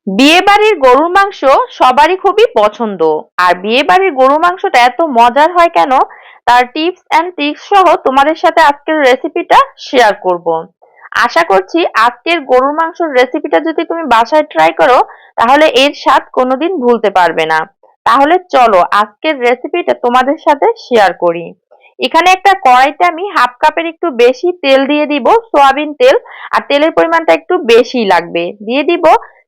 বিয়ে বাড়ির গরুর মাংস সবারই খুবই পছন্দ। আর বিয়ে বাড়ির গরুর মাংসটা এত মজার হয় কেন, তার টিপস এন্ড ট্রিক্স সহ তোমাদের সাথে আজকের রেসিপিটা শেয়ার করব। আশা করছি আজকের গরুর মাংসের রেসিপিটা যদি তুমি বাসায় ট্রাই করো, তাহলে এর স্বাদ কোনোদিন ভুলতে পারবে না। তাহলে চলো আজকের রেসিপিটা তোমাদের সাথে শেয়ার করি। এখানে একটা কড়াইতে আমি হাফ কাপের একটু বেশি তেল দিয়ে দিব, সয়াবিন তেল। আর তেলের পরিমাণটা একটু বেশি লাগবে। দিয়ে দিব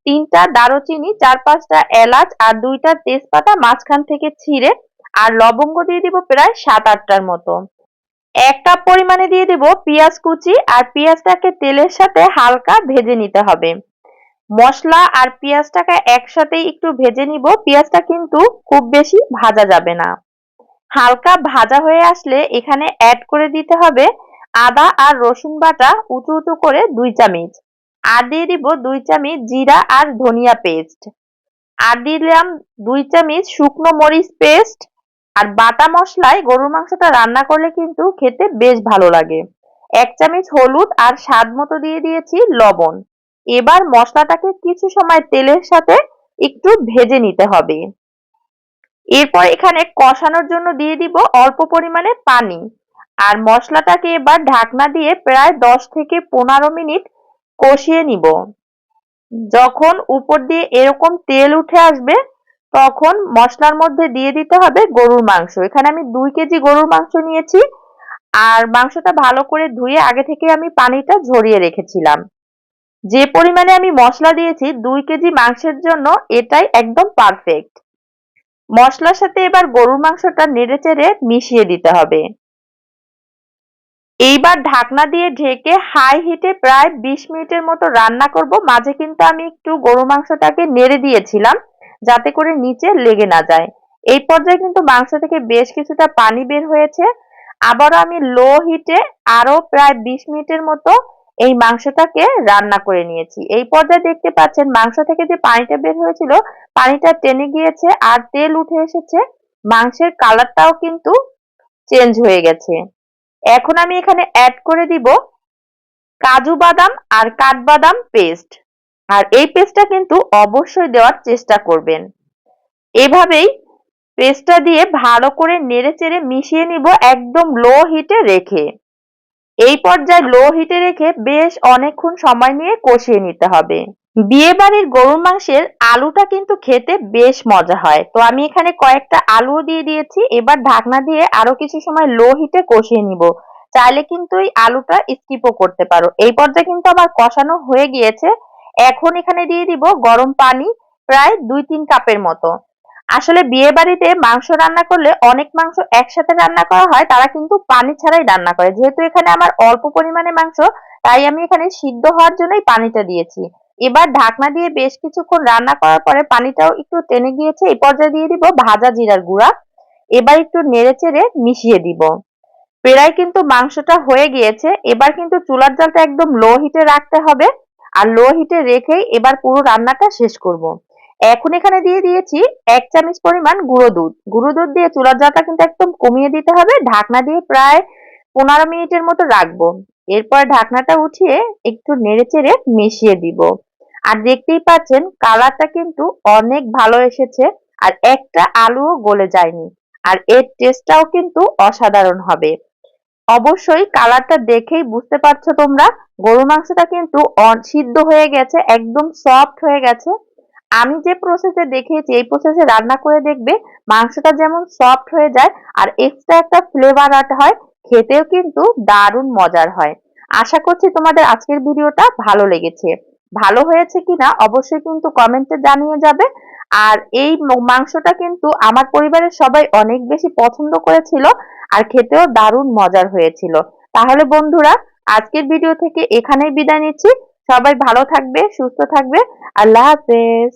3টা দারুচিনি, 4-5টা এলাচ আর 2টা তেজপাতা মাঝখান থেকে ছিঁড়ে। আর লবঙ্গ দিয়ে দিব প্রায় 7-8টার মতো। 1 কাপ পরিমাণে দিয়ে দিব পেঁয়াজ কুচি, আর পেঁয়াজটাকে তেলের সাথে হালকা ভেজে নিতে হবে। মশলা আর পেঁয়াজটাকে একসাথেই একটু ভেজে নিব। পেঁয়াজটা কিন্তু খুব বেশি ভাজা যাবে না। হালকা ভাজা হয়ে আসলে এখানে অ্যাড করে দিতে হবে আদা আর রসুন বাটা উঁচু উঁচু করে 2 চামচ। আর দিয়ে দিব 2 চামচ জিরা আর ধনিয়া পেস্ট। আর দিলাম 2 চামচ শুকনো মরিচ পেস্ট। আর বাটা মশলায় গরুর মাংসটা রান্না করলে কিন্তু খেতে বেশ ভালো লাগে। 1 চামচ হলুদ আর স্বাদ মতো দিয়ে দিয়েছি লবণ। এবার মশলাটাকে কিছু সময় তেলের সাথে একটু ভেজে নিতে হবে। এরপর এখানে কষানোর জন্য দিয়ে দিব অল্প পরিমাণে পানি। আর মশলাটাকে এবার ঢাকনা দিয়ে প্রায় 10 থেকে 15 মিনিট কষিয়ে নিব। যখন উপর দিয়ে এরকম তেল উঠে আসবে, তখন মশলার মধ্যে দিয়ে দিতে হবে গরুর মাংস। এখানে আমি 2 কেজি গরুর মাংস নিয়েছি। আর মাংসটা ভালো করে ধুয়ে আগে থেকে আমি পানিটা ঝরিয়ে রেখেছিলাম। যে পরিমাণে আমি মশলা দিয়েছি 2 কেজি মাংসের জন্য, এটাই একদম পারফেক্ট। মশলার সাথে এবার গরুর মাংসটা নেড়েচেড়ে মিশিয়ে দিতে হবে। এইবার ঢাকনা দিয়ে ঢেকে হাই হিটে প্রায় 20 মিনিটের মতো রান্না করব। মাঝে কিন্তু আমি একটু গরুর মাংসটাকে নেড়ে দিয়েছিলাম, যাতে করে নিচে লেগে না যায়। এই পর্যায়ে কিন্তু মাংস থেকে বেশ কিছুটা পানি বের হয়েছে। আবারও আমি লো হিটে আরো প্রায় 20 মিনিটের মতো এই মাংসটাকে রান্না করে নিয়েছি। এই পর্যায়ে দেখতে পাচ্ছেন মাংস থেকে যে পানিটা বের হয়েছিল, পানিটা টেনে গিয়েছে আর তেল উঠে এসেছে। মাংসের কালারটাও কিন্তু চেঞ্জ হয়ে গেছে। এখন আমি এখানে অ্যাড করে দিব কাজু বাদাম আর কাঠবাদাম পেস্ট। আর এই পেস্টটা কিন্তু অবশ্যই দেওয়ার চেষ্টা করবেন। এভাবেই পেস্টটা দিয়ে ভালো করে নেড়েচেড়ে মিশিয়ে নিব একদম লো হিটে রেখে। এই পর্যায়ে লো হিটে রেখে বেশ অনেকক্ষণ সময় নিয়ে কষিয়ে নিতে হবে। বিয়ে বাড়ির গরুর মাংসের আলুটা কিন্তু খেতে বেশ মজা হয়। তো আমি এখানে কয়েকটা আলু দিয়ে দিয়েছি। এবার ঢাকনা দিয়ে আরো কিছু সময় লো হিটে কষিয়ে নিব। চাইলে কিন্তু এই আলুটা স্কিপও করতে পারো। এই পর্যায়ে কিন্তু আমার কষানো হয়ে গিয়েছে। এখন এখানে দিয়ে দিব গরম পানি, প্রায় 2-3 কাপের মতো। আসলে বিয়ে বাড়িতে মাংস রান্না করলে অনেক মাংস একসাথে রান্না করা হয়, তারা কিন্তু পানি ছাড়াই রান্না করে। যেহেতু এখানে আমার অল্প পরিমাণে মাংস, তাই আমি এখানে সিদ্ধ হওয়ার জন্যই পানিটা দিয়েছি। এবার ঢাকনা দিয়ে বেশ কিছুক্ষণ রান্না করার পরে পানিটাও একটু টেনে গিয়েছে। এই পর্যায়ে দিয়ে দিব ভাজা জিরার গুঁড়া। এবার একটু নেড়েচেড়ে মিশিয়ে দিব। প্রায় কিন্তু মাংসটা হয়ে গিয়েছে। এবার কিন্তু চুলার জালটা একদম লো হিটে রাখতে হবে। আর লো হিটে রেখেই এবার পুরো রান্নাটা শেষ করব। এখন এখানে দিয়ে দিয়েছি 1 চামচ পরিমাণ গুঁড়ো দুধ। গুঁড়ো দুধ দিয়ে চুলার জালটা কিন্তু একদম কমিয়ে দিতে হবে। ঢাকনা দিয়ে প্রায় 15 মিনিটের মতো রাখবো। এরপর ঢাকনাটা উঠিয়ে একটু নেড়েচেড়ে মিশিয়ে দিব। আর দেখতেই পাচ্ছেন কালারটা কিন্তু অনেক ভালো এসেছে। আর একটা আলুও গলে যায়নি। আর এর টেস্টটাও কিন্তু অসাধারণ হবে। অবশ্যই কালারটা দেখেই বুঝতে পারছো তোমরা, গরুর মাংসটা কিন্তু সিদ্ধ হয়ে গেছে, একদম সফট হয়ে গেছে। আমি যে প্রসেসে দেখিয়েছি এই প্রসেসে রান্না করে দেখবে, মাংসটা যেমন সফট হয়ে যায় আর এক্সট্রা একটা ফ্লেভার আট হয়, খেতেও কিন্তু দারুণ মজার হয়। আশা করছি তোমাদের আজকের ভিডিওটা ভালো লেগেছে। ভালো হয়েছে কিনা অবশ্যই কিন্তু কমেন্টে জানিয়ে যাবে। আর এই মাংসটা কিন্তু আমার পরিবারের সবাই অনেক বেশি পছন্দ করেছিল। আর খেতেও দারুণ মজার হয়েছিল। তাহলে বন্ধুরা, আজকের ভিডিও থেকে এখানেই বিদায় নিচ্ছি। সবাই ভালো থাকবে, সুস্থ থাকবে। আল্লাহ হাফেজ।